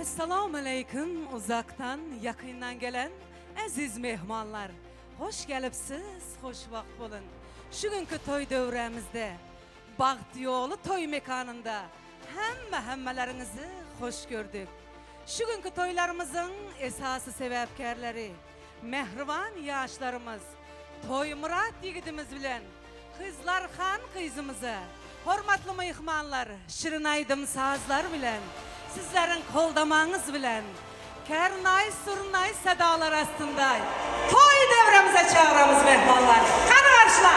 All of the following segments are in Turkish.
Assalamu alaykum uzaktan, yakından gelen aziz mehmanlar. Hoş gelipsiz, hoş vaqt bolun. Şu günkü toy dövremizde, Baxt yolu toy mekanında hammalarınızı hoş gördük. Şu günkü toylarımızın esası sebepkarları, mehriban yaşlarımız, Toy Murat yigitimiz bilen Kızlar Xan kızımızı, hormatlı mehmanlar, şirin aydım sazlar bilen, sizlerin koldamanız bilen, kernay surnay sadalar astında toy devremize çağıramız mehmanlar. Kanı karşıla.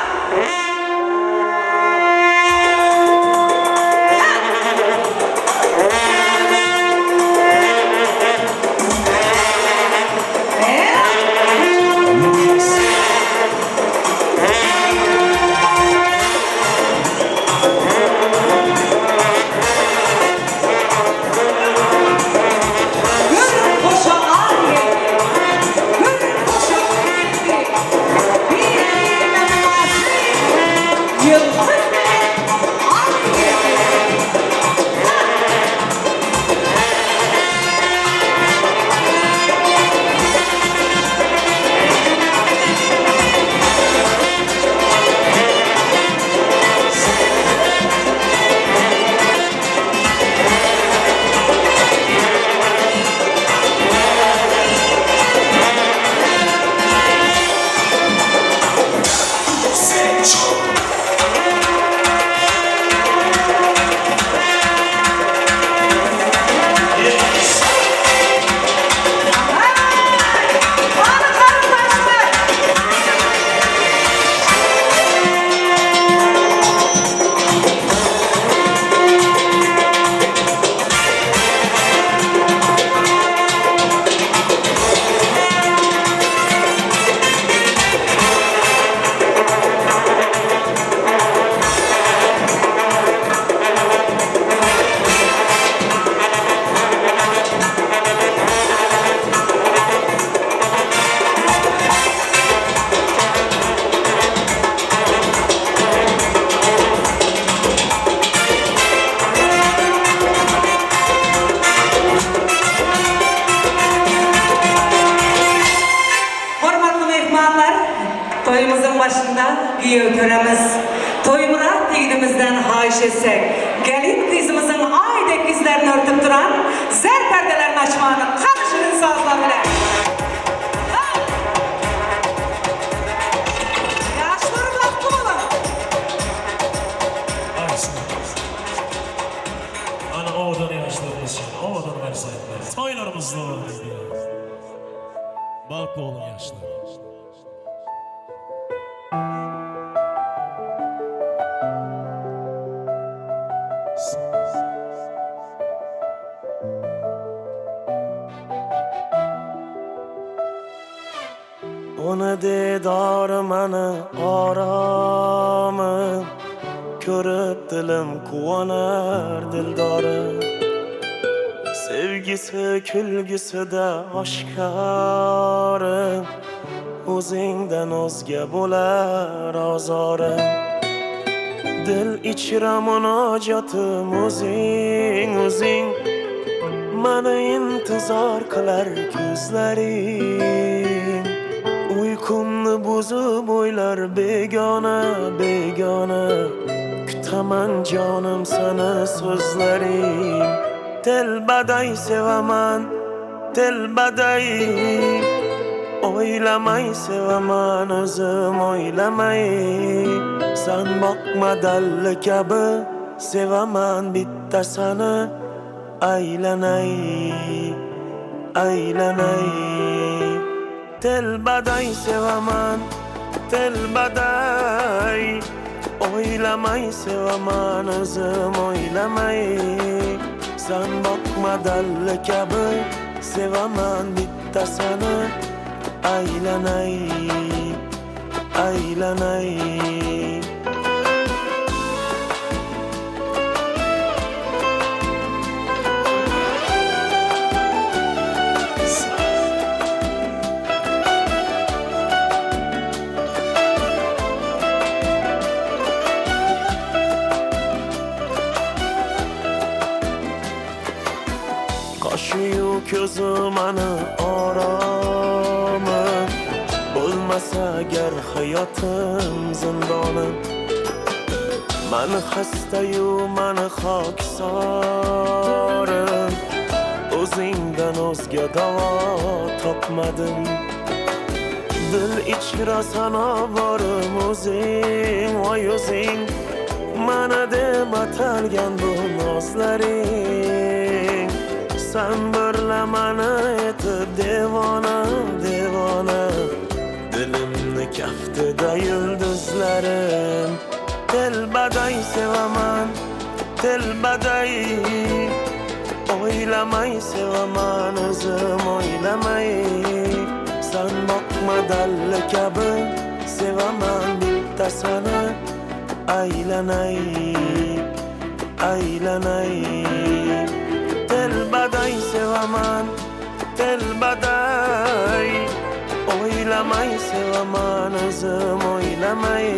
Toyumuzun başında giyev töremiz, Toy Murat yigidimizden hayiş etsek, gelin kızımızın aydek izlerini örtüp duran, zer perdelerini açmanın kanışının sazlar bile. Yaşları baktım ona. Ayşe. Ana oğudan yaşlarımız şimdi, oğudan versaydılar. Toylarımızda varız diye. Bak oğlum yaşları. Onu didarım ana aramı Körüp dilim kuvanar dildarı Sevgisi külgüsü de aşkarı O'zingdan o'zga bo'lar azorim Dil ichra munojotim o'zing Mana intizor qilar ko'zlaring Uykumni buzib o'ylar begona Kutaman jonim sana so'zlaring Telbaday sevaman telbaday O'ylamay sevaman o'zim o'ylamay San boqma dalli kabi sevaman bittasini aylanay Telbaday sevaman telbaday O'ylamay sevaman o'zim o'ylamay San boqma dalli kabi sevaman bittasini aylanay Taşıyor közüm anı aramı Bulmasa ger hayatım zindanım Mani hastayu mani xokisarım O'zingdan o'zga davo topmadim Dil ichra sana borim o'zing voy o'zing Mana deb atalgan bu nozlaring Sen birla mani etib devona devona Dilimni kaftida yulduzlarim Telbaday sevaman telbaday O'ylamay sevaman o'zim o'ylamay Sen boqma dalli kabi sevaman bittasini aylanay aylanay Telbaday sevaman telbaday O'ylamay sevaman o'zim o'ylamay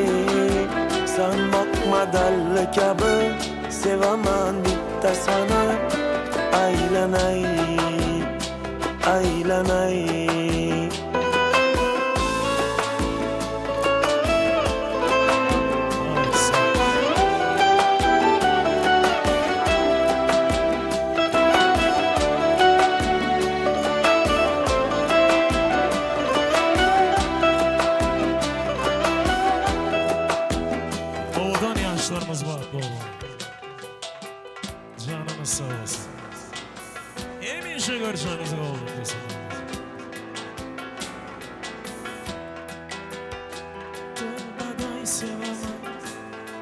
Sen boqma dalli kabi sevaman bittasini aylanay aylanay Oğudan yaşlarımız var dolu. Canımız sağ olsun. Hemşe görüşleriniz oldu desin. Telbaday sevaman,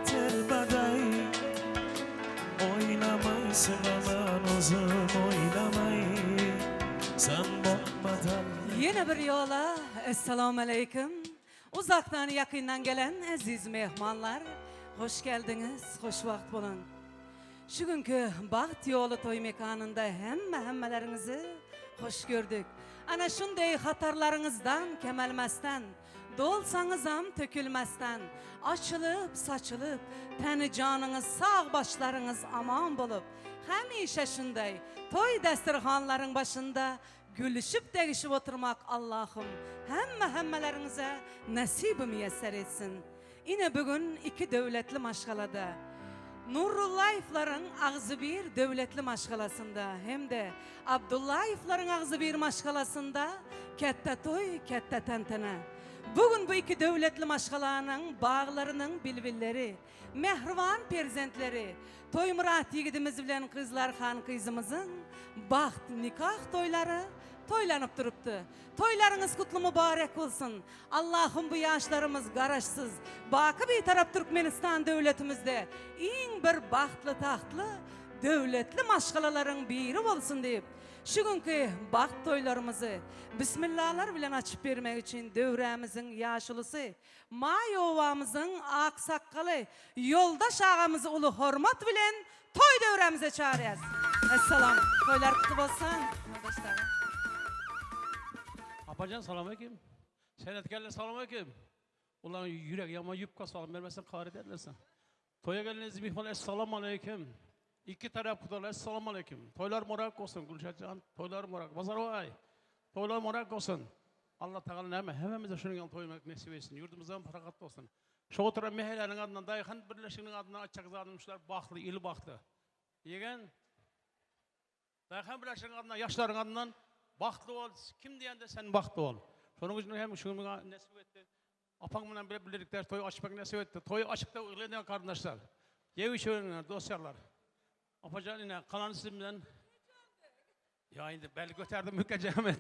telbaday Oynamay sevaman, o'zim o'ylamay Sen boqmadan Yine bir yola, Esselamu Aleyküm. Uzaktan yakından gelen aziz mehmanlar, hoş geldiniz, hoş vakt bulun. Şu günkü Baht Yolu toy mekanında hemmelerinizi hoş gördük. Ana şunday hatarlarınızdan kemelmezden, dolsanızam tökülmezden, açılıp saçılıp, teni canınız sağ başlarınız aman bulup, hemişe şunday toy destirhanların başında gülüşüp değişip oturmak Allah'ım hemmelerinize nasip-i müyesser etsin. Yine bugün iki devletli maşgalada, Nurullayevların ağzı bir devletli maşgalasında hem de Abdullayevların ağzı bir maşgalasında kette toy, kette tentene. Bugün bu iki devletli maşgalanın bağlarının bilbilleri, mehrivan perzentleri, Toy Murat yigidimiz bilen kızlar han kızımızın baht nikah toyları toylanıp duruptu. Toylarınız kutlu mübarek olsun. Allah'ım bu yaşlarımız garaşsız. Bakı bir taraf Türkmenistan devletimizde en bir bahtlı tahtlı devletli maşgalaların biri olsun deyip şu günkü baht toylarımızı Bismillahlar bilen açıp vermek için dövremizin yaşılısı May ovamızın aksakkalı yoldaş ağamızı ulu hormat bilen toy dövremize çağırıyoruz. Esselam. Toylar kutlu olsun. Yoldaşlar. Apacan selamünaleyküm. Senetkerler selamünaleyküm. Ulan yürek yama yupka salam vermezsen kahret edersin. Toya geliniz mihman esselamu aleyküm. İki taraf kutlar esselamu aleyküm. Toylar morak olsun Gülşatcan. Toylar morak. Bazarvay. Toylar morak olsun. Allah Teala hemimize şunun toymak nasip etsin. Yurdumuzdan parakat olsun. Şu oturan mehelerin adından dayıkan birleşinin adından açacak zadımmışlar. Baktı, ili baktı. Yegen dayıkan birleşinin adından, yaşların adından baktı ol. Kim diyen de sen baktı ol. Şunun için hem şunu nasip etti. Apamla bile birlikte toyu açmak nasip etti. Toyu açıkta ıglayan kardeşler. Yevi şöyle dosyalar. Apacan yine kalan sizimden. Ya indi belli göterdim mükemmel.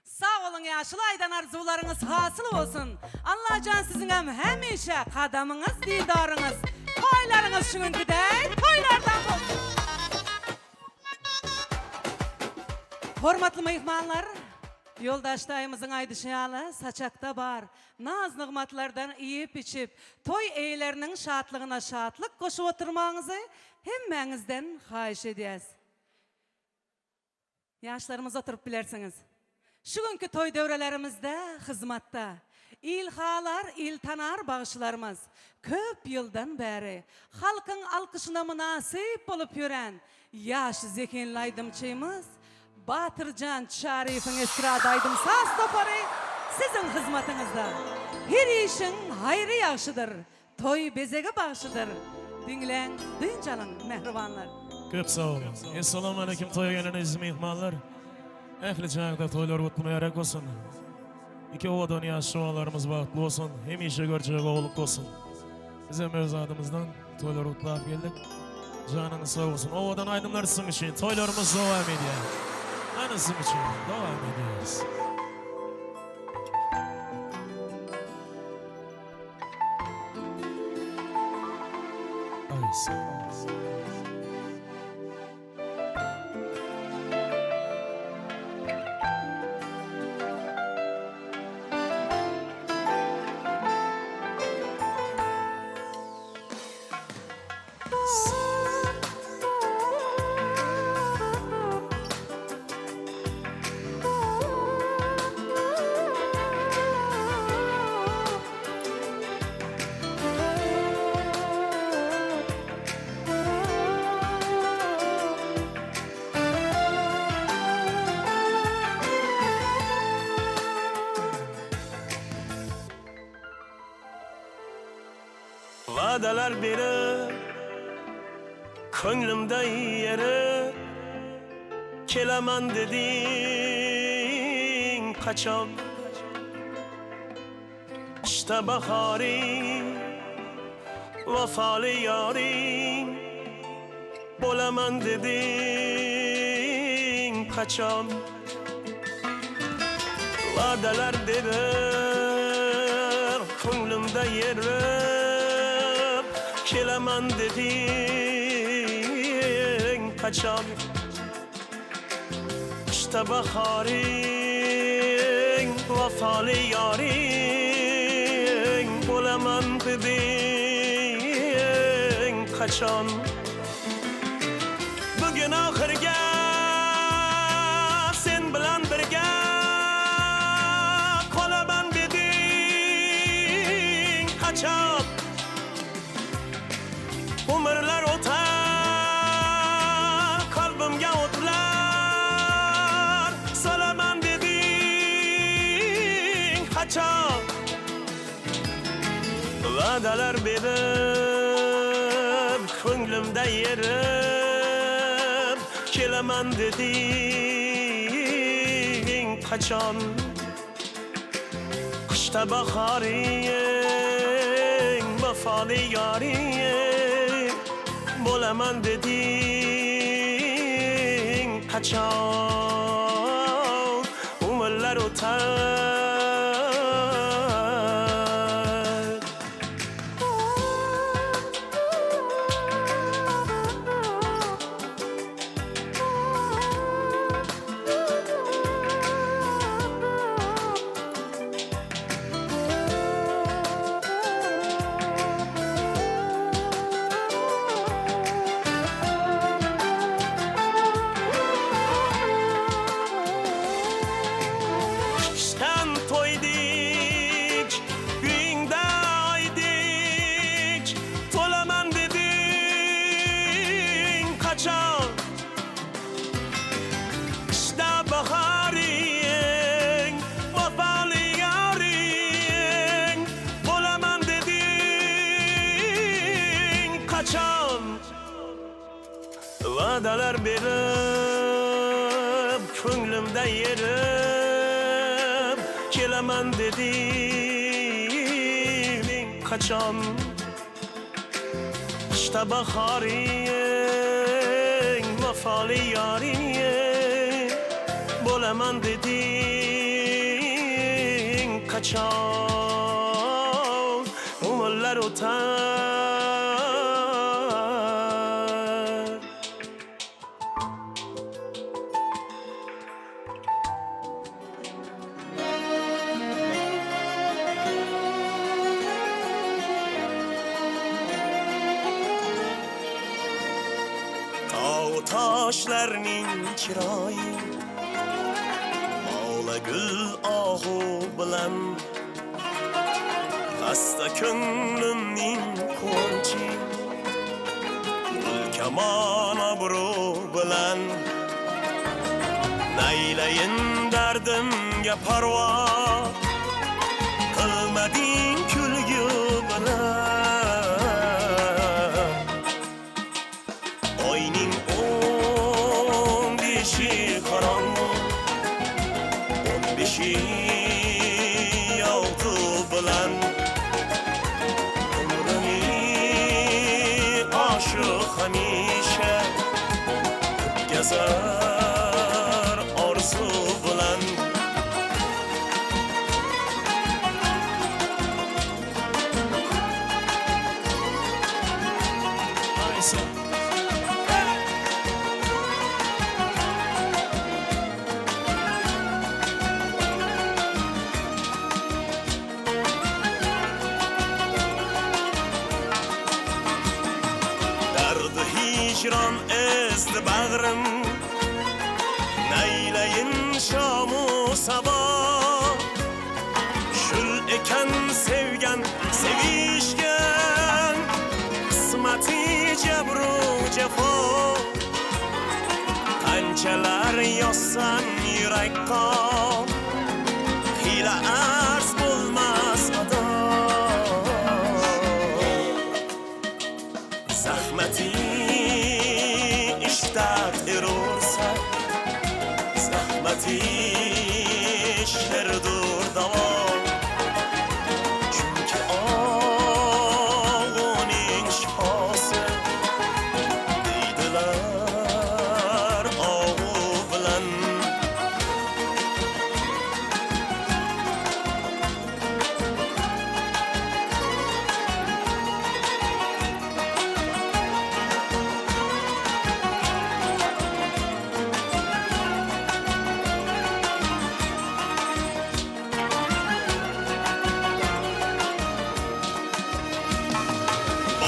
Sağ olun yaşlı aydan arzularınız hasıl olsun. Allah can sizin hemişe kadamınız, dildarınız, toylarınız şu günkü de toylardan olsun. Hormatlı mehmanlar, yoldaşlarımızın aydışıyalı saçakta bar. Naz nıgmatlardan yiyip içip, toy eylerinin şatlığına şatlık koşup oturmanızı hemmenizden hayiş edeceğiz. Yaşlarımız oturup bilersiniz. Şu günkü toy devrelerimizde, hizmatta, ilhalar, iltanar bağışlarımız köp yıldan beri halkın alkışına münasip olup yören Yaşı zekenli aydımçıyımız Batırcan Şarif'in esrada aydım saz toparı sizin hizmetinizde. Her işin hayrı yaxşıdır, toy bezege bağışıdır. Dinlen, duyuncanın mehribanlar. Köp sağ olun. Assalamu aleyküm toya gelen aziz mehmanlar. Ehli canlıda toylar kutlumayarak olsun. İki ovadan yaşlı oğullarımız bağıtlı olsun. Hem işe göreceği oğluk olsun. Bizim öz adımızdan toylar kutlayıp geldik. Canınız sağ olsun. Ovadan aydınlar sizin için. Toylarımız devam ediyor. Anısım için devam ediyoruz. Ay sağ olun. Vadalar beri ko'nglimda yeri kelaman deding qachon işte bahoring vafoli yoring bo'laman deding qachon va'dalar beri ko'nglimda yeri kelaman deding qachon işte bahoring vafoli yoring bo'laman deding qachon bugun oxirga sen bilan birga qolaman deding qachon umrlar o'tar qalbimga o'tlar solaman deding qachon va'dalar berib ko'nglimda yerib kelaman deding qachon qishda bahoring vafoli yoring bo'laman deding qachon umrlar o'tar va'dalar berib ko'nglimda yerib kelaman deding qachon qishda bahoring vafoli yoring bo'laman deding qachon umrlar o'tar toshlarning chiroyi ola gul ohu bilan xasta ko'nglimning quvonchi yomon obro' bilan naylayin dardimga parvo qilmading kulgi bilan oyning 15 qorong'u 15 yog'du bilan hamisha o'tkazar orzu bilan hicron ezdi bag'rim naylayin shomu sabah shul ekan sevgan sevishgan qismati jabru jafo qanchalar yozsan yurakqa hiyla arz bo'lmas ado zahmati ishtat erursa zahmati sherdur davom chunki og'uning shifosi deydilar og'u bilan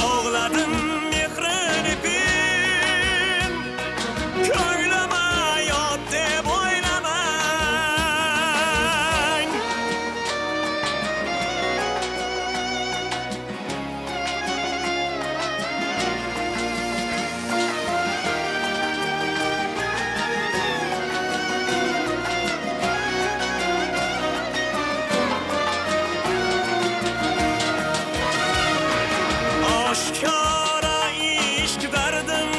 Ağladım mehrini bin Köyleme yat deb oylamang Aşkara ishq dardim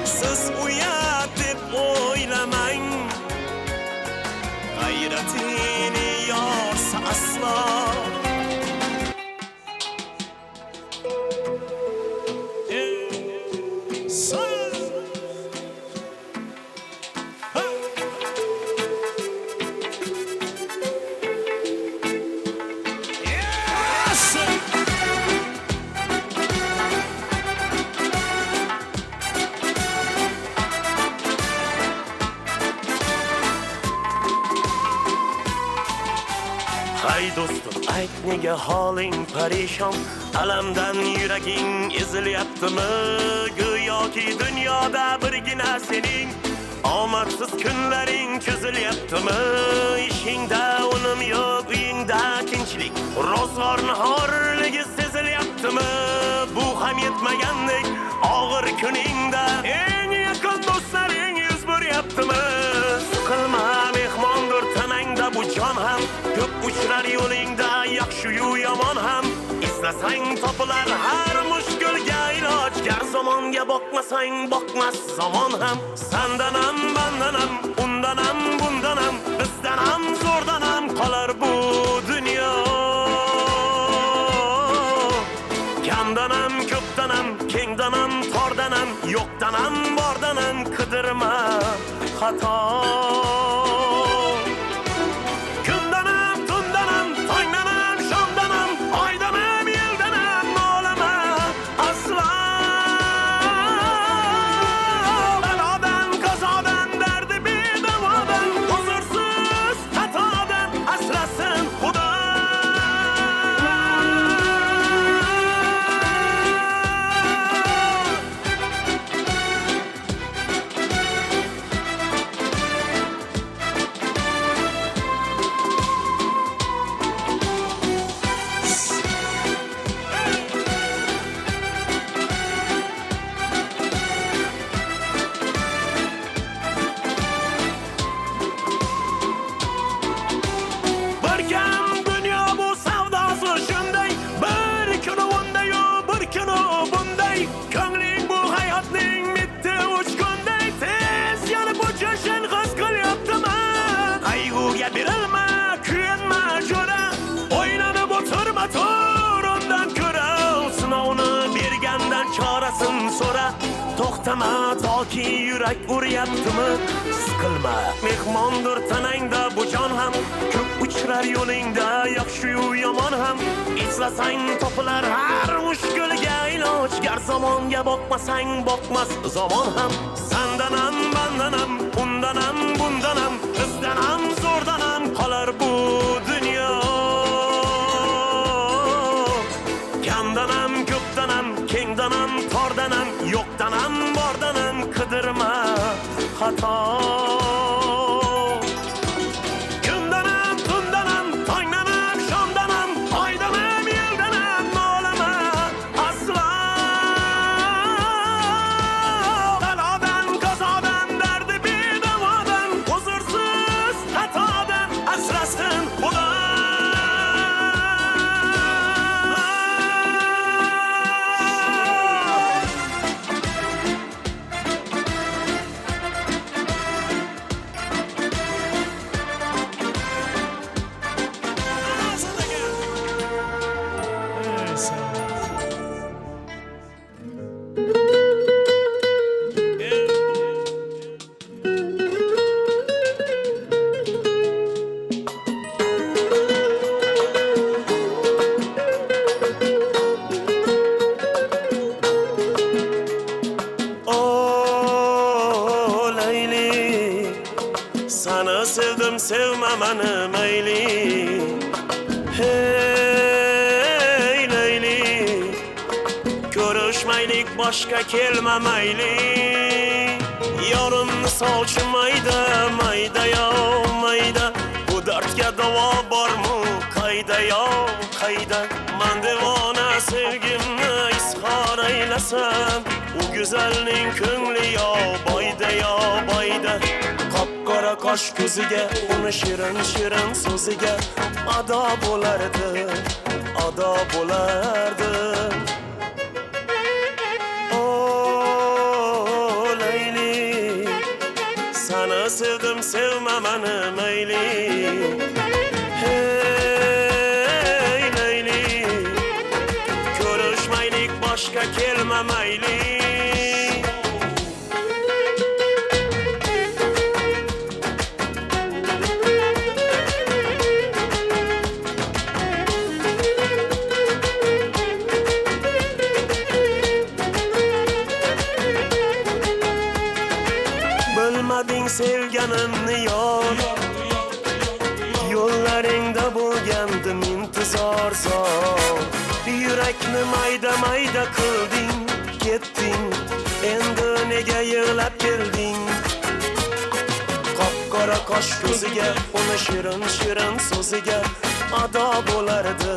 siz uyat deb o'ylamang g'ayratini yorsa aslo Hay dostum ayt nega holing parishon alamdan yuraging ezilyaptimi go'yoki dunyoda birgina sening omadsiz kunlaring cho'zilyaptimi ishingda unum yo'q uyingda tinchlik ro'zg'or nahorligi sezilyaptimi bu ham yetmagandek og'ir kuningda eng yaqin do'stlaring yuz beryaptimi qilma mehmondir tanangda bu jon ham ko'p uchrar yo'lingda yaxshi-yu yomon ham izlasang topilar har mushkulga iloj gar zamonga boqmasang boqmas zamon ham sandanam bandanam undanam bundanam bizdanam zo'rdanam qolar bu dunyo kamdanam ko'pdanam kengdanam tordanam yo'qdanam bordanam qidirma xato to'xtama toki yurak uryaptimi siqilma mehmondir tanangda bu jon ham ko'p uchrar yo'lingda yaxshi-yu yomon ham eslasang topilar har mushkulga iloj gar zamonga boqmasang boqmas zamon ham sandanam bandanam undanam bundanam bizdanam zo'rdanam qolar bu dunyo kamdanam ko'pdanam kengdanam tordanam yo'qdanam bordanam qidirma xato kundanam tundanam tongdanam shomdanam oydanam yildanam nolama aslo balodan qazodan dardi bedavodan huzursiz xatodan asrasin xudo Sana sevdim sevmemeni meyli Hey Leyli Görüşmeylik başka kelme meyli Yarın savcı mayda mayda ya mayda Bu dertke dava var mı kayda ya kayda Ben devana sevgimle ishar eylesem O güzelliğin köngli ya bayda Qora qosh ko'ziga uni shirin shirin so'ziga ado bo'lardi O Leyli sana sevdim sevmemeni meyli Hey Leyli görüşmeylik başka kelme meyli Bilmading sevganimni yor Yo'llaringda bo'lgandim intizor zor Yurakni mayda mayda qilding ketding Endi nega yig'lab kelding Qop-qora qosh ko'ziga uni shirin shirin so'ziga ado bo'lardi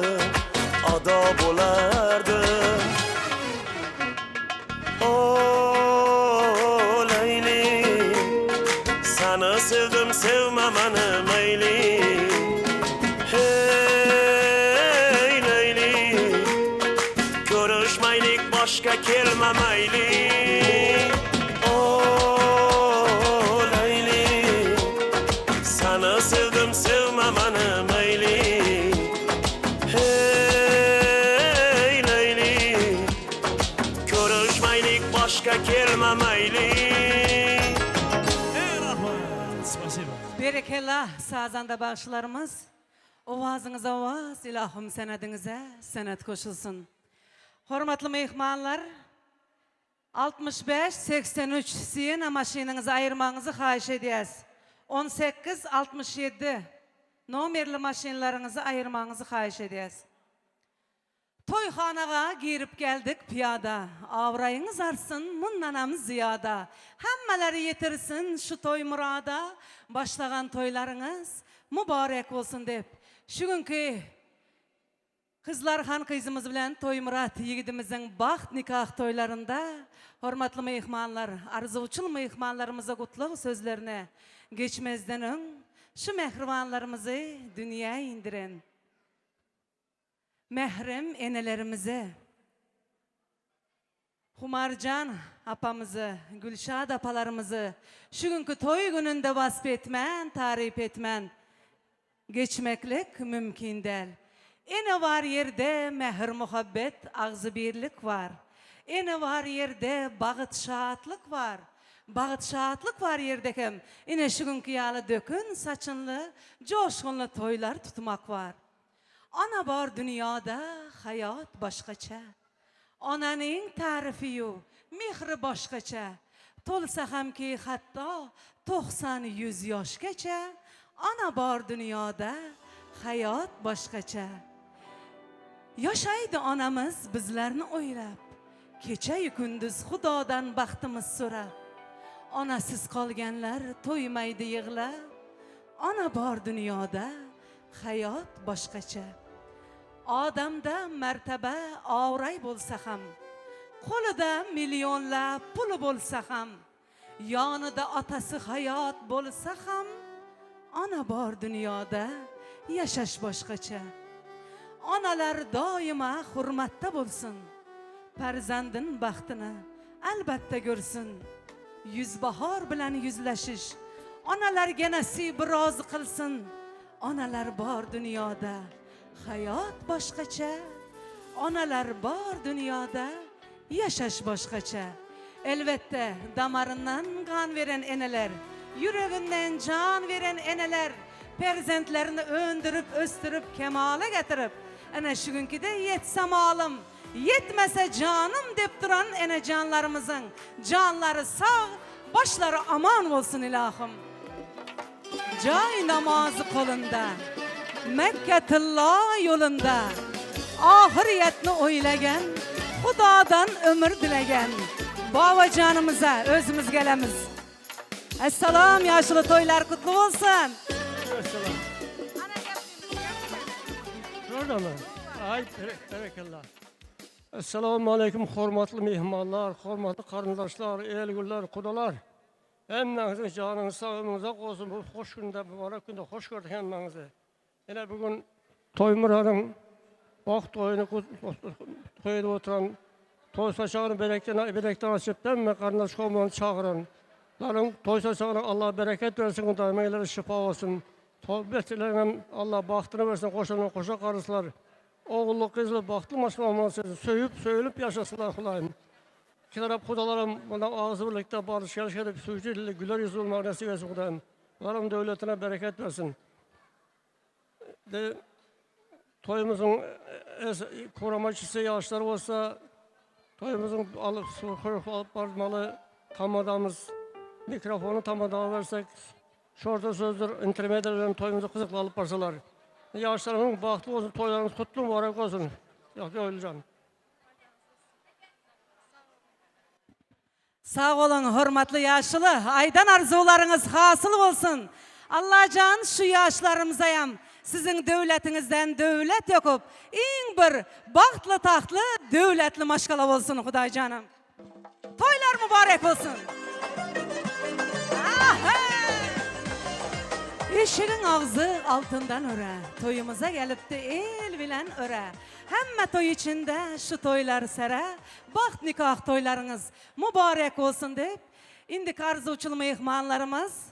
Sana sevdim sevmemeni meyli Hey Leyli Görüşmeylik başka kelme meyli O Leyli Sana sevdim sevmemeni meyli Hey Leyli Görüşmeylik başka kelme meyli Berekellah sazanda bağışlarımız. Ovazınıza ovaz, ilahım senedinize senet koşulsun. Hormatlı mehmanlar, 65-83 siyena maşininizi ayırmanızı xahiş ediyaz. 18-67 nomerli maşinlarınızı ayırmanızı xahiş ediyaz. Toyxanaga girip geldik piyada. Avrayınız arsın, munnanamız ziyada. Hammaları yetirsin şu toy murada. Başlagan toylarınız mübarek olsun dep. Şugünkü Kızlarxan kızımız bilen toy murat yigidimizin baxt nikah toylarında hormatlı mehmanlar, arzuçul mehmanlarımıza kutluk sözlerine geçmezden ön şu mehribanlarımızı dünyaya indiren mehrem enelerimize, Humarcan apamızı, Gülşad apalarımızı şu günkü toy gününde vasf etmen, tarif etmen geçmeklik mümkün değil. Ene var yerde mehr muhabbet, ağzı birlik var. Ene var yerde bağıt şahatlık var. Bağıt şahatlık var yerdekim. Ene şu günkü yalı dökün saçınlı, coşkunlu toylar tutmak var. Ana var dünyada hayat başkaça. Ananın tarifi yok, mihri başkaça. Tolsa hem ki hatta 90-100 yaşgacha. Ana var dünyada hayat başkaça. Yaşaydı anamız bizlerini oylap. Kecha-yu kunduz Xudodan baxtimiz so'rab. Onasiz qolganlar to'ymaydi yig'lab. Ona bor dunyoda hayot boshqacha. Odamda martaba avray bo'lsa ham, qo'lida millionlab puli bo'lsa ham, yonida otasi hayot bo'lsa ham, ona bor dunyoda yashash boshqacha. Onalar doima hurmatda bo'lsin. Farzandin baxtini albatta ko'rsin. Yuzbahor bilan yuzlashish onalarga nasib rozi qilsin. Onalar bor dunyoda hayot boshqacha. Onalar bor dunyoda yashash boshqacha. Elbette damarından qon veren eneler, yüreğinden can veren eneler, farzandlarini öndürüp, östürüp, kemale getirip, ana şu günkü de yetsem alım, yetmese canım dep duran ene canlarımızın canları sağ, başları aman olsun ilahım. Cay namazı kolunda, Mekketullah yolunda, ahiriyetini oylagan, Xudodan ömür dilegen, baba canımıza özümüz gelemiz. Assalam, yaşlı toylar kutlu olsun. Şurada mı? Ay, tevekküllah. Esselamu aleyküm, hürmetli mihmanlar, hürmetli karındaşlar, elgüller, kudalar. Hemmenizin canınız sağlığınıza olsun. Bu hoş günde, mübarek günde hoş gördük hemmenizi. Yine bugün Toymura'nın bak toyunu toyda oturan toy saçağını berekten açıp demme karındaş komunu çağırın. Ların toy saçağına Allah bereket versin, daimiyeleri şifa olsun. Toybetçilerine Allah bahtını versin, koşanın koşa karısılar. Oğullu kızlı bahtlı maşallah söylüp yaşasınlar kulayım. İki taraf kudalarım bana ağzı birlikte barış gelişerek suyucu ile güler yüzü olmak nasip etsin kudayım. Varım devletine bereket versin. Toyumuzun korumaçısı yaşları olsa toyumuzun alıp barmalı tam adamız mikrofonu tam adamı versek şorta sözdür intermedilerin toyumuzu kızıkla alıp barsalar. Yaşlarımın bahtlı olsun, toylarımız kutlu mübarek olsun. Yok öleceğim. Sağ olun hürmetli yaşlı, aydan arzularınız hasıl olsun. Allah can şu yaşlarımızayam sizin devletinizden devlet yokup, en bir bahtlı tahtlı devletli maşkala olsun Huday canım. Toylar mübarek olsun. Eşeğin ağzı altından öre, toyumuza gelip de el bilen öre. Hemme toy içinde şu toylar sere, baht nikah toylarınız mübarek olsun deyip, indi arzuçulu mehmanlarımız,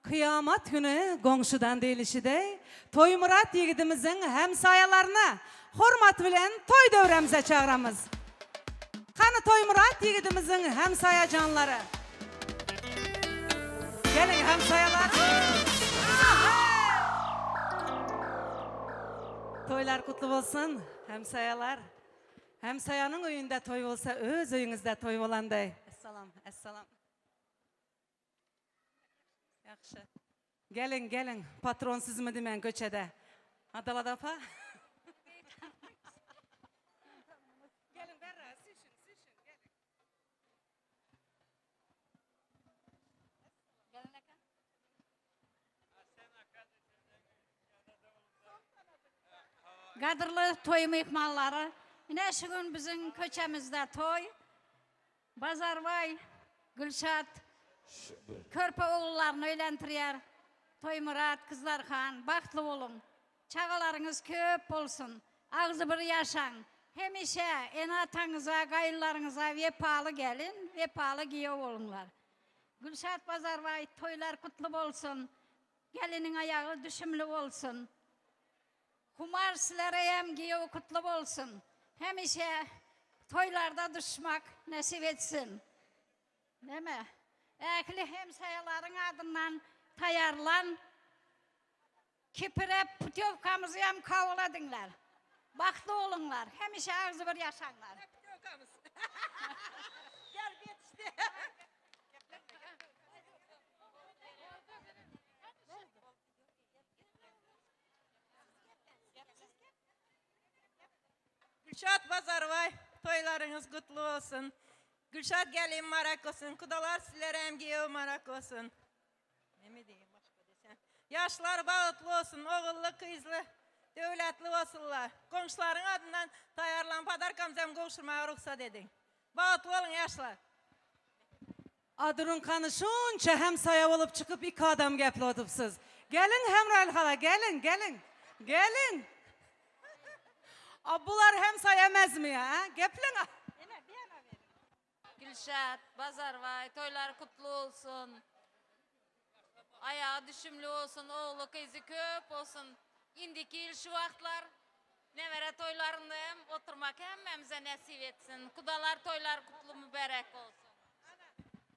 kıyamet günü gongşudan deyilişi de, Toy Murat yigidimizin hemsayalarına hürmet bilen toy devremize çağıramız. Kanı Toy Murat yigidimizin hemsaya canları. Gelin hemsayalar. Toylar kutlu olsun, hemsayalar. Hemsayanın oyunda toy olsa, öz oyunuzda toy olanday. Esselam, esselam. Yaxşı. Gelin, patron siz mi demen köçede? Adalada apa? Gelin, berra, sişin, gelin. Qadırlı toy mehmanları, yine şu gün bizim köçemizde toy. Bazarvay, Gülşat, körpe oğullarını öylentiriyor. Toy Murat, Kızlarxan, baxtlı olun. Çağalarınız köp olsun. Ağzı bir yaşan. Hemişe enatanıza, gayırlarınıza vepalı gelin, vepalı giyev olunlar. Gülşat Bazarvay, toylar kutlu olsun. Gelinin ayağı düşümlü olsun. Kumar silere hem giyev kutlu olsun. Hemişe toylarda düşmek nasip etsin. Değil mi? Ekli hemsayaların adından tayarlan. Kipire putyovkamızı hem kavuladınlar. Baktı olunlar. Hemişe ağzı bir yaşanlar. Gel yetişti. Gülşat Bazarvay, toylarınız kutlu olsun. Gülşat gelin marak olsun. Kudalar sizlere hem giyev marak olsun. Ne mi diyeyim başka desem? Yaşlar bağıtlı olsun, oğullu kızlı, devletli olsunlar. Komşuların adından tayarlan padarkamzam koşturmaya ruhsat edin. Bağıtlı olun yaşlar. Adırın kanışınca hem saya olup çıkıp iki adam gepli otup Gelin Hemral hala, gelin, gelin. Gelin. Bunlar hem sayamaz mı ya? Geplin. Gülşat, Bazarvay, toylar kutlu olsun. Ayağı düşümlü olsun, oğlu kızı köp olsun. İndiki yıl şu vaxtlar nevere toylarında hem oturmak hemmemize nasip etsin. Kudalar toylar kutlu mübarek olsun.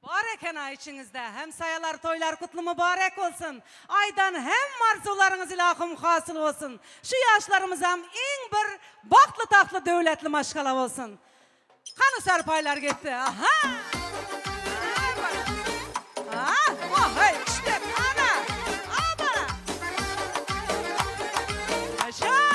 Barek ana içinizde. Hem sayalar toylar kutlu mübarek olsun. Aydan hem arzularınız ilahım hasıl olsun. Şu yaşlarımız hem in bir baktlı taklı devletli maşkala olsun. Kanı serpaylar gitti. Aha! Aha! İşte ana! Ana! Yaşa!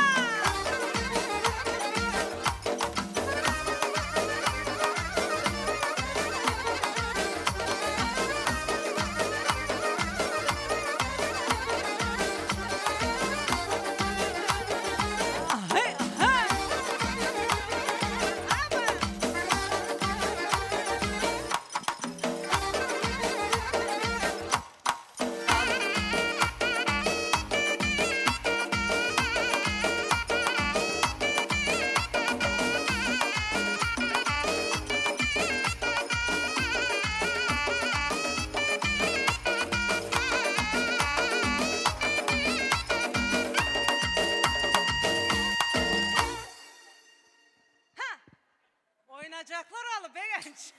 Oynayacaklar alı be genç.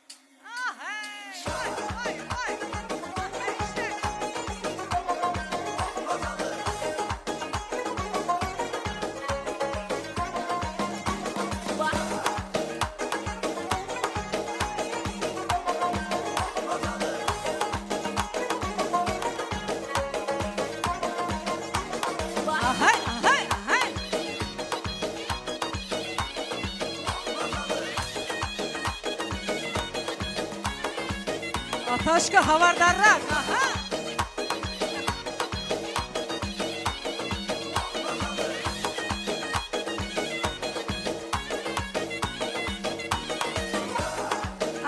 Ah hey! Vay vay vay! Hey işte! Ahay ahay ahay! Ataşka havardarrak. Aha.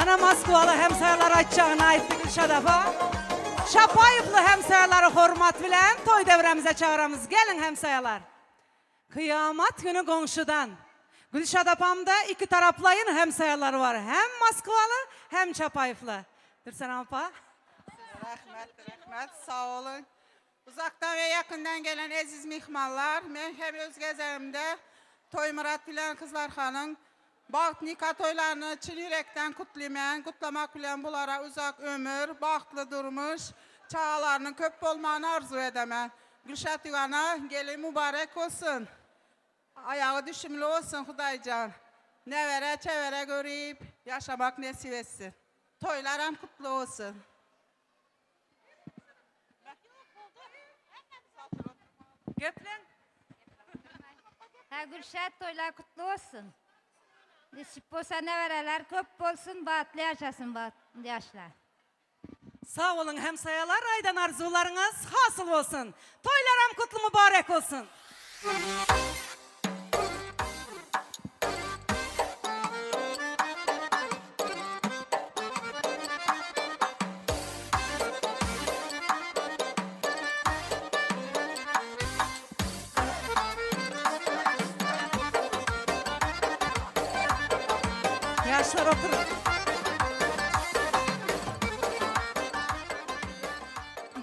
Ana Moskvalı hemsayalar açacağına aitti Gülşat apa. Şapayıplı hemsayaları hormat bilen toy devremize çağıramız. Gelin hemsayalar. Kıyamet günü komşudan. Gülşat apamda iki taraflayın hemsayaları var. Hem Moskvalı hem Çapayıplı. Dursan apa. Rahmet, sağ olun. Uzaktan ve yakından gelen aziz mihmanlar, ben hem öz gezerimde Toy Murat bilen Kızlarxanın baxt nikah toylarını çin yürekten kutlayman, kutlamak bilen bunlara uzak ömür, baxtlı durmuş, çağalarının köp olmanı arzu edemem. Gülşat Yugan'a gelin mübarek olsun. Ayağı düşümlü olsun Hudaycan. Nevere çevere görüp yaşamak nasip etsin. Toylarım kutlu olsun. Geplin. Ha Gülşat toylar kutlu olsun. Nasip olsa nevereler köp olsun, bahtlı yaşasın bahtlı yaşlar. Sağ olun hemsayalar, aydan arzularınız hasıl olsun. Toylarım kutlu mübarek olsun. Yaşlar oturun.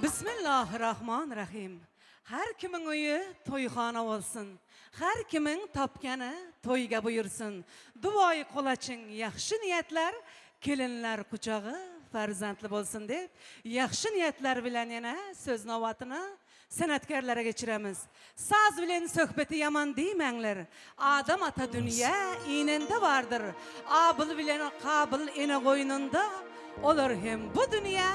Bismillahirrahmanirrahim. Her kimin uyu toyxana olsun. Her kimin tapkanı toyga buyursun. Duayı kolaçın yaxşı niyetler, kelinler kucağı farzandlı bolsun deb, yaxşı niyetler bilen yana söz novatını sanatkarlara geçiremiz. Saz bilen söhbeti yaman deymengler. Adam ata dünya inende vardır. Abıl bilen kabıl ene koynunda olur hem bu dünya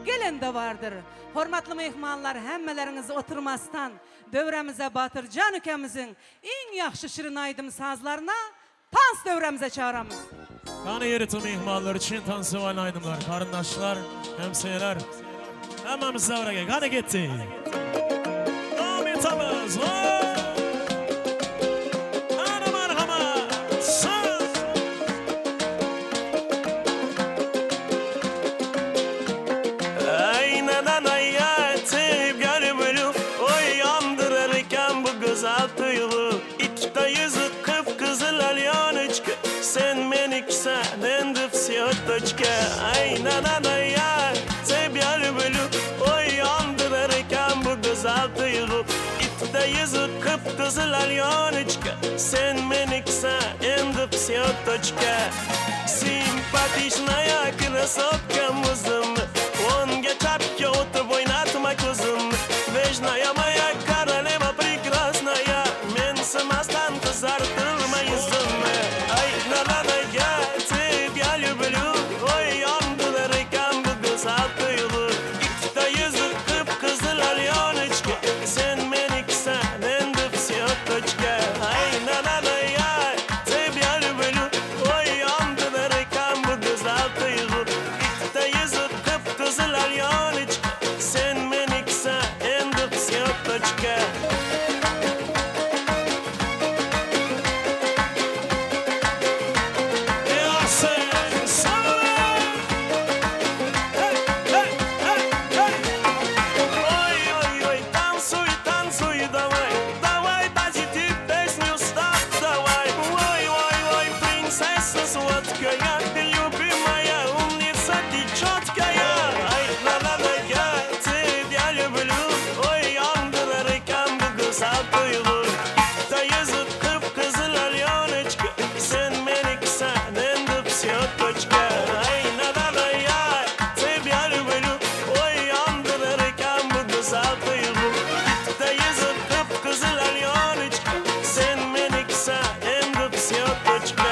gelende vardır. Hormatlı mehmanlar, hemmeleriniz oturmastan dövremize Batırcan ülkemizin en yaxşı şirin aydım sazlarına tans dövremize çağıramız. Kanı yeri tüm ihmallar için tansiyon aydınlar, karındaşlar, hemseyeler. Hemmemiz zavrage, kanı gitti. Ahmetamız, ana merhamet, sağ. Aynadan ayatip gönlümü uyandırırken bu güzel duygu. İçte yüzü kıpkızıl alyan içki. Sen meniksen endip siyotoçke. Aynadan ayatip gönlümü uyandırırken bu güzel duygu. İçte yüzü kıpkızıl alyan içki. Sen meniksen endip siyotoçke. Симпатичная красотка музым, он гечапки отрыв ойнатма кузым. Вежная моя королева прекрасная, мен самостан кызартырма yüzüm. Ай, надо я тебя люблю, ой, андыларыкам bu güzel duygu. İkide yüzü kıpkızıl alyanıçka, sen meniksen endip siyotoçka. Ay, надо я тебя люблю, ой, андыларыкam bu güzel duygu. İkide yüzü kıpkızıl alyanıçka, sen meniksen endip siyotoçka. Ой-ой-ой, танцуй, танцуй, давай, давай, позитив, песню ставь, давай. Ой-ой-ой, принцесса сладкая, любимая, умница ты чёткая. Ай, надо я тебя люблю, ой, андыларыкам bu güzel duygu. İkide yüzü kıpkızıl alyanıçka, sen meniksen endip siyotoçka. Ay, надо я тебя люблю, ой, андыларыкam bu güzel duygu. İkide yüzü kıpkızıl alyanıçka, sen meniksen endip siyotoçka.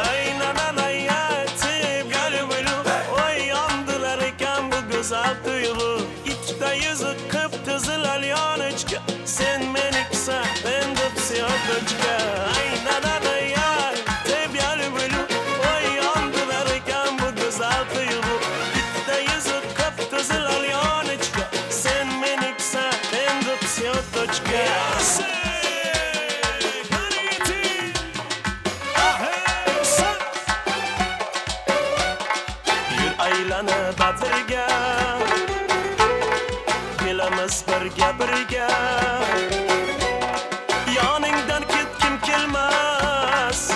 Aynadan ayatip gönlümü oy yandılarken bu güzel duygu. İçte yüzü kıpkızıl alyanıçka, sen meniksen endip siyotoçka. Aynadan ayatip gönlümü oy yandılarken bu güzel duygu. İçte yüzü kıpkızıl alyanıçka, sen meniksen endip siyotoçka. Aylana batırga, gelamiz birga. Yoningdan ketkim kelmas,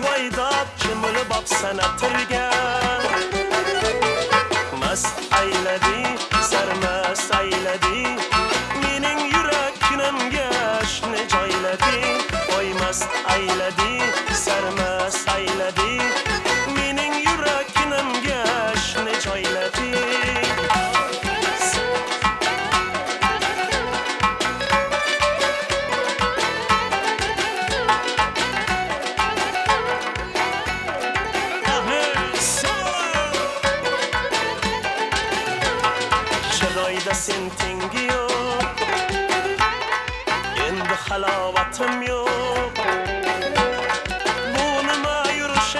voydab chimilib opsan atirga. Mast ayladi, sarmast ayladi, mening yurakimga shuni joyladi. Oy mast ayladi, sarmast ayladi, mening yurakimga shuni joyladi. Chiroyda sen tengi yo'q, endi halovatim yo'q. Bu nima yurish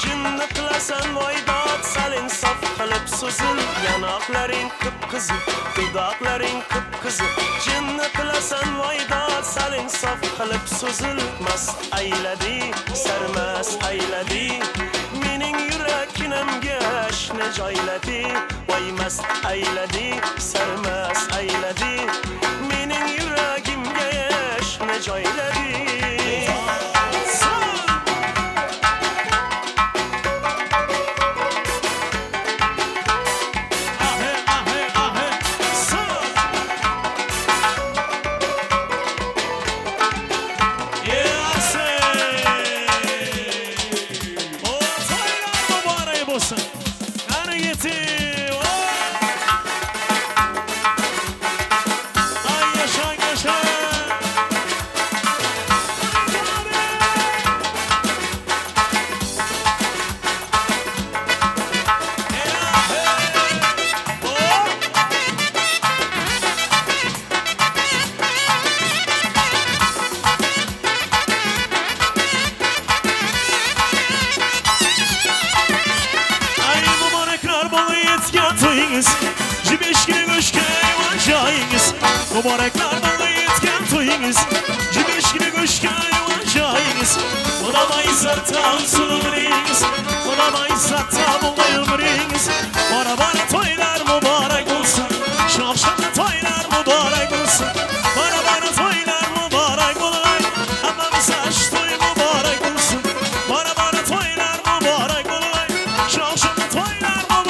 Jinni qilasan voydod sal insof qilib so'zil Yanoqlaring qip-qizil dudoqlaring qip-qizil Jinni qilasan voydod sal insof qilib so'zil Mast ayladi sarmast ayladi mening yuraginimga ashni joyladi voy mast ayladi sarmast ayladi mening yuragimga ashni joyladi Mübarekler bana yetken toyunuz Cibeşkini göşken yuvancayınız Olamayız hatta usulümünüz Olamayız hatta bulayımınız Bana toylar mübarek olsun Şahşanlı toylar mübarek olsun Bana toylar mübarek olay Ama mesaj toy mübarek olsun Bana toylar mübarek olay Şahşanlı toylar mübarek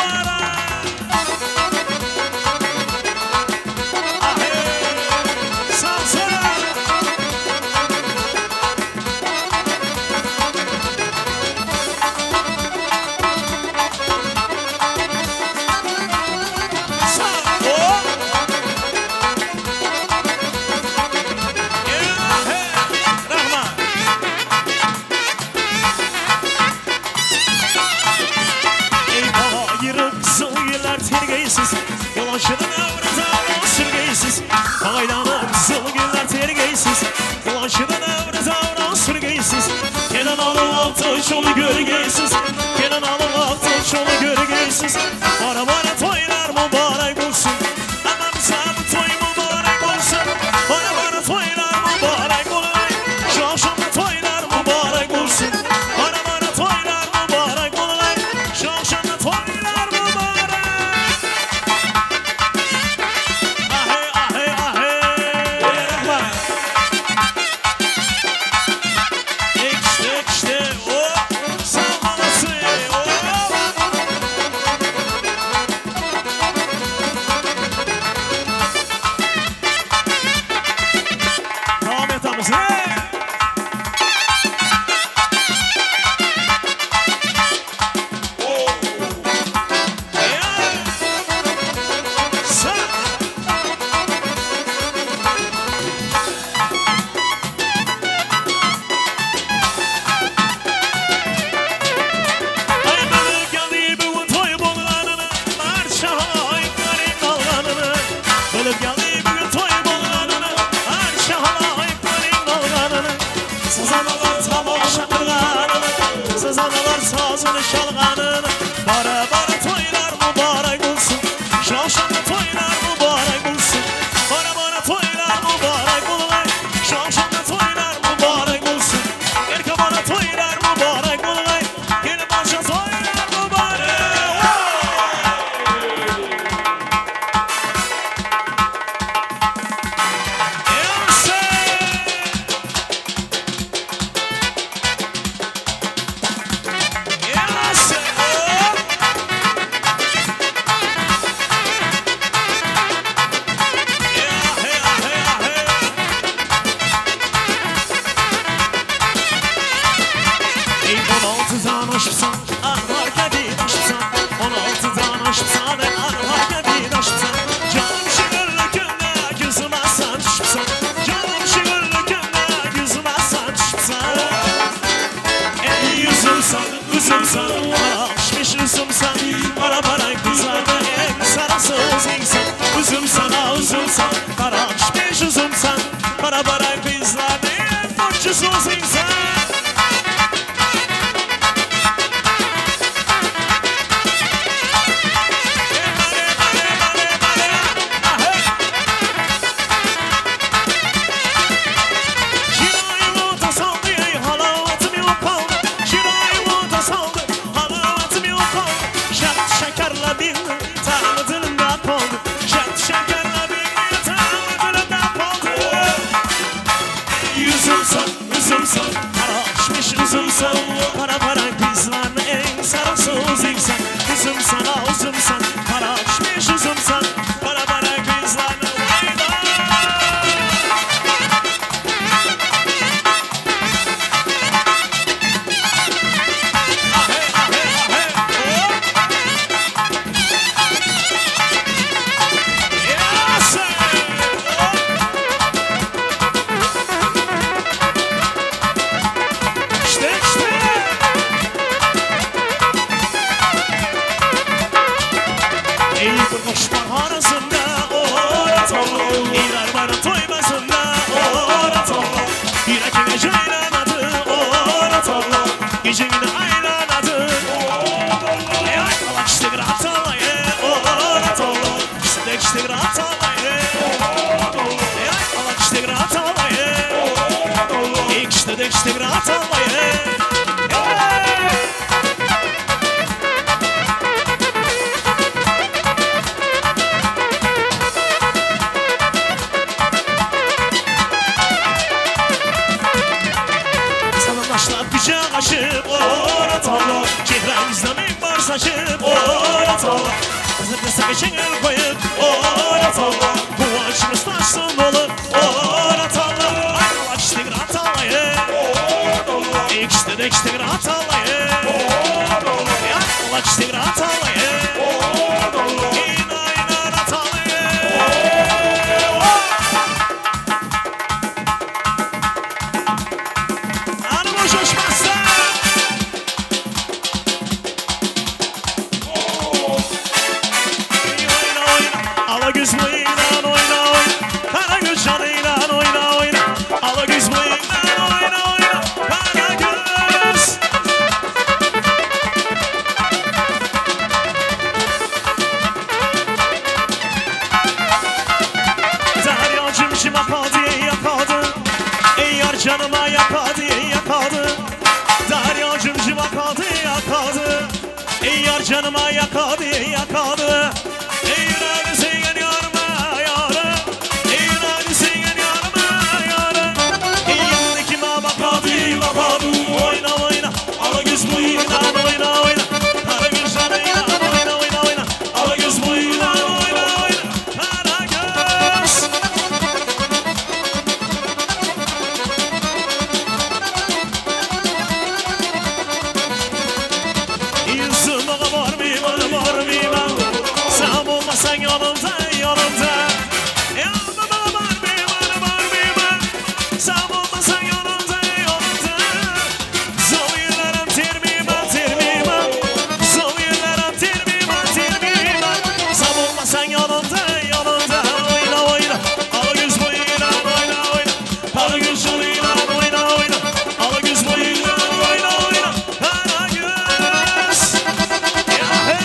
Yollaşının ömrü sürgeysiz Aylanın kızıl günler tergeysiz Yollaşının ömrü sürgeysiz Kenan alın altı çolu görgeysiz Kenan alın altı çolu görgeysiz Bana toylar mübarek olsun Ama bize bu toy mübarek olsun Bana toylar mübarek olay Şahşanlı toylar mübarek olsun Bana toylar mübarek olay Şahşanlı toylar mübarek Sazanalar sazını çalganını Bara toylar mübarek olsun Şahşanlı toylar mübarek olsun Bara toylar mübarek olay Şahşanlı toylar mübarek olsun Erka bana toylar mübarek olay Yeni başa toylar mübarek aşıpsan, armarka bir aşıpsan 16'dan aşıpsan, armarka bir aşıpsan Canım şıgırlıkımda gözüme sen düşüpsan Canım şıgırlıkımda gözüme sen düşüpsan Ey yüzümsen, üzümsen, aşmış üzümsen Arabaran kızlarda en sarısız insan Üzümsen, üzümsen, aşmış üzümsen Arabaran kızlarda en uçsuz insan saçıp oynatalım. Zıkkı sıkı çengel koyup oynatalım. Kıvançımız taşsın dolu oynatalım. Ay açtık ratalayı. İkişte de ikişte ratalayı. Ya açtık ratalayı. İna ina ratalayı. Hanım hoş hoşmazsa. Alagüz mıyılan oyna oyna, Karagöz canıylan oyna oyna. Alagüz mıyılan oyna oyna, Karagöz. Derya cimcim akadı yakadı, ey yar canıma yakadı yakadı. Derya cimcim akadı yakadı, ey yar canıma yakadı yakadı. Ey yar sen yarma yarım, ey yar sen yarma yarım. Ey yanındaki babakadı babadu oyna oyna, Alagüz mıyılan oyna oyna. Karagöz canıylan oyna oyna oyna, Alagüz mıyılan oyna oyna. Karagöz. Yüzüm var mı? Sen olmasan yanımda yanımda. Yanımda var mı? Sen olmasan yanımda yanımda. Zaviyelerim termime. Zaviyelerim termime. Sen olmasan yanımda yanımda. Oyna oyna, Alagüz boyuyla oyna oyna. Karagöz canıyla oyna oyna. Alagüz boyuyla oyna oyna. Karagöz. Ya hey.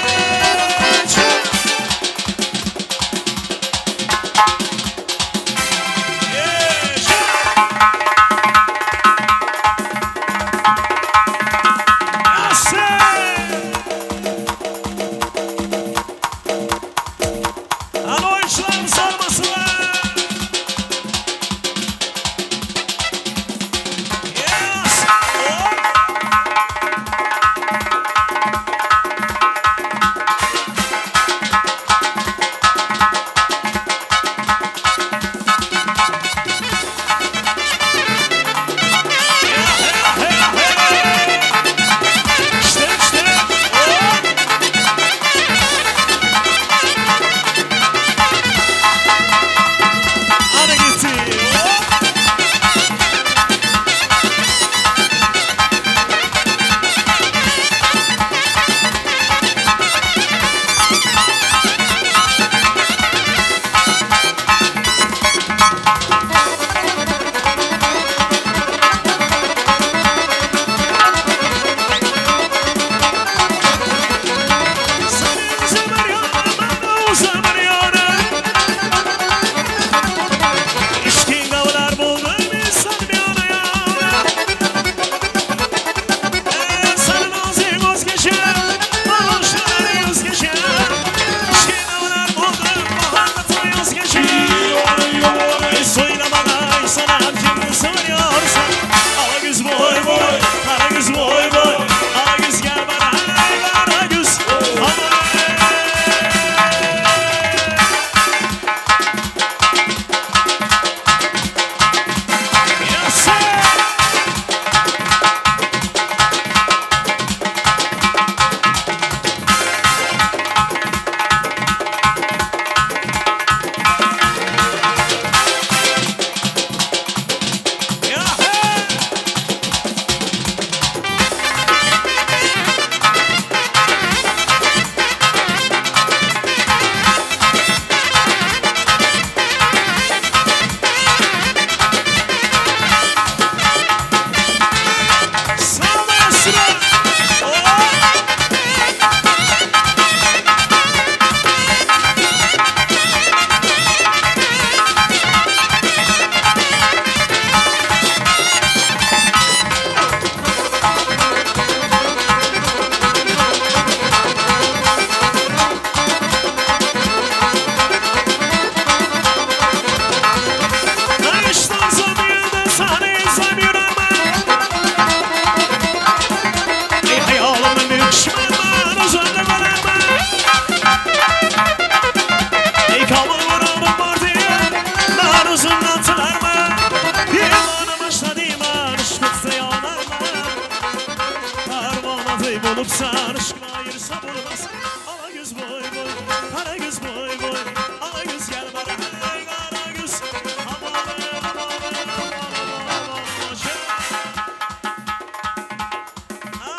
Karışkına ayırsa bulmaz. Ala göz boy boy, kara göz boy boy. Ala göz gel bana, hey kara göz. Aman aman aman aman.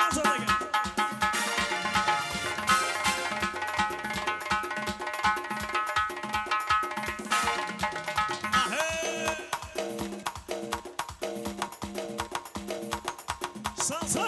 Ağzına gel. Ahey. Salsa.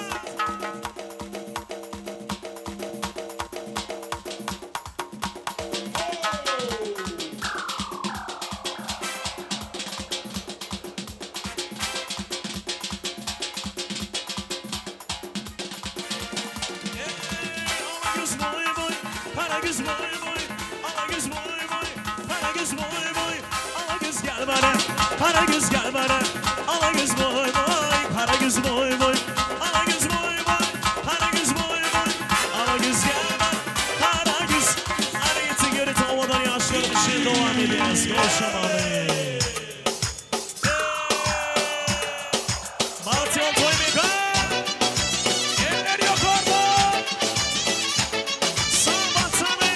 Kara göz gel bana, ala göz boy boy, kara göz boy boy, ala göz boy boy, kara göz boy boy, ala göz gel bana, kara göz. Hareketi geri tavadan yaşlarım için devam ediyoruz. Yaşamalı. Batyon toy meka. Eller yok orada. Sağ batsana.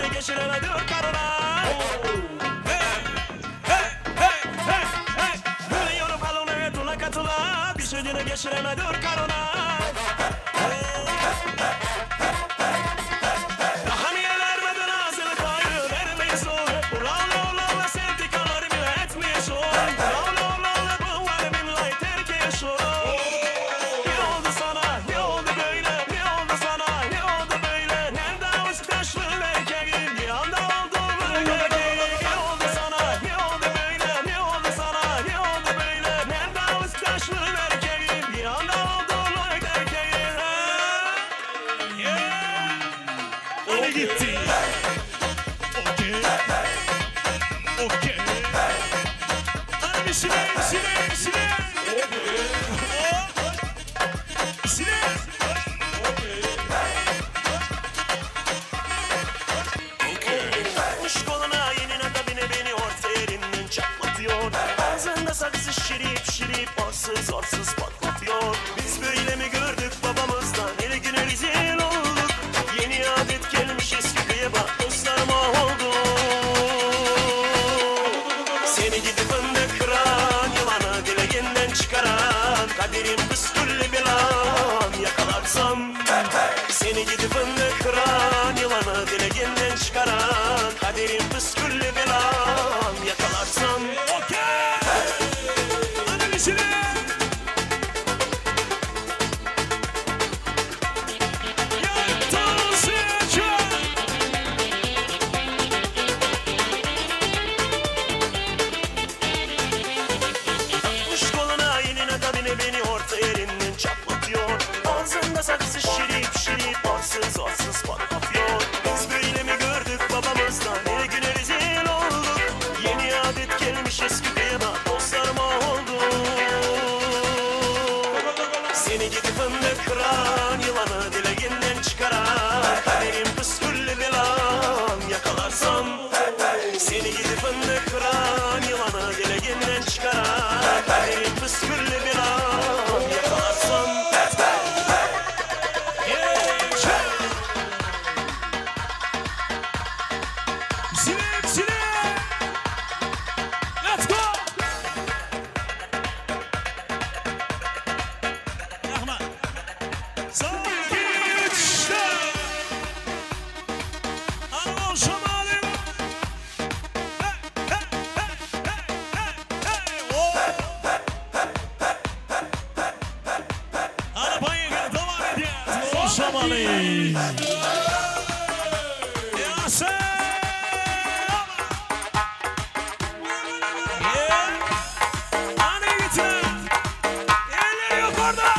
Özünü geçiremedi karına Böyle yorup alını tula katula Bir sözünü geçiremedi karına Daha niye vermedin ağzını koyu vermeyiz o Ulanla ulanla sevdik alır bile etmeyiz o Ulanla ulanla bu var binlay terkeyiz o Ne oldu sana ne oldu böyle ne oldu sana ne oldu böyle Nerede ustaşlı erkeğin bir anda oldu böyle Ne oldu sana ne oldu böyle ne oldu sana ne oldu böyle Nerede ustaşlı erkeğin bir anda oldu böyle erkeğin Hani gitti Okey Okey Hani bir sinek sinek sinek Sinek Kuş koluna yenine kabine beni orta yerinden çatlatıyor Ağzında saksı şirip şirip orsuz orsuz patlatıyor Biz böyle mi gördük babamızdan her güne rezil olduk Yeni adet gelmiş eski kıyaba dostlar mahvoldu Seni gidi fındık kıran yılanı dileğinden çıkaran Kaderim püsküllü bilan yakalarsam Seni gidi fındık kıran yılanı dileğinden çıkaran Kaderim püsküllü bilan yakalarsam Okey Hadi bir sinek Kuş koluna yenine kabine beni orta yerinden çatlatıyor Ağzında saksı şirip şirip orsuz orsuz patlatıyor Biz böyle mi gördük babamızdan her güne rezil olduk Yeni adet gelmiş eski kıyama dostlar mahvoldu Seni gidi fındık kıran yılanı dileğinden çıkaran Kaderim püsküllü bilan yakalarsam Seni gidi fındık kıran yılanı dileğinden çıkaran Kaderim püsküllü bilan yakalarsam Sinek sinek Let's go Rahman Sanki işte Anadolu Şamali Arabayı devam ediyoruz Anadolu Şamali Ya sen Hani gittin Eller yukarıda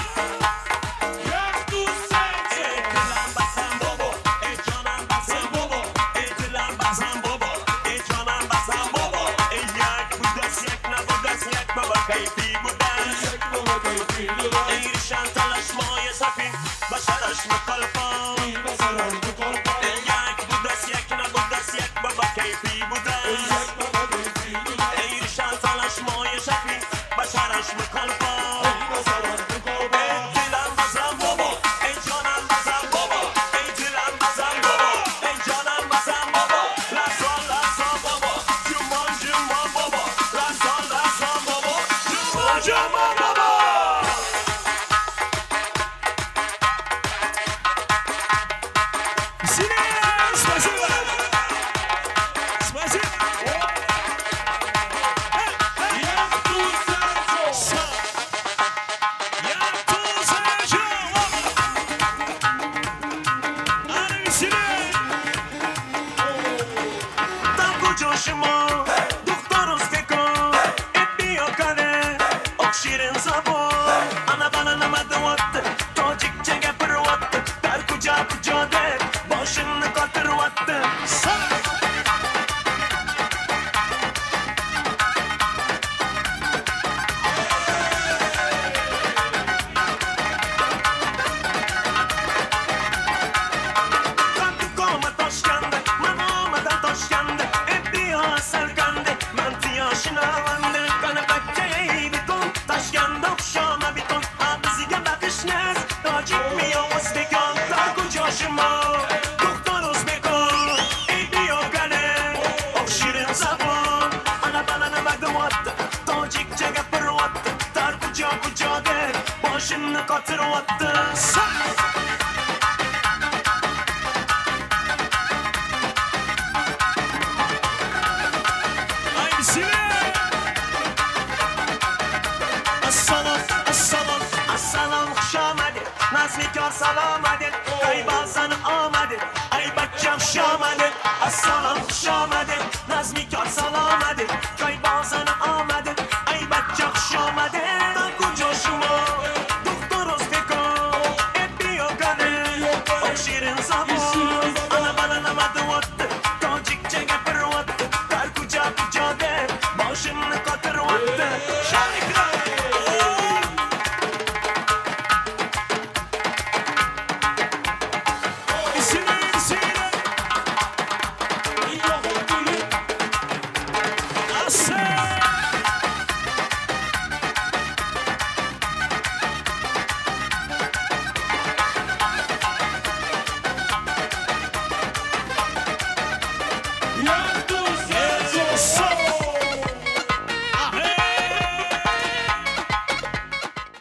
Başaraş mı kalpa? Ey dilan bazan bobo, ey canan bazan bobo, ey dilan bazan bobo, ey canan bazan bobo. La sol bobo, cumon bobo, la sol bobo, cumon bobo. Sinek, spasiba, spasiba. Şirin sabun Ana bana namadı vattı Tocikçe gapır vattı Dar kucağı kucağı de Başını katır vattı Sana Kantık olma toş yandı Manolmadan toş yandı Hep bir hasar salam edin. Kaybasan amedin. Ay bacım şam edin. Assalamu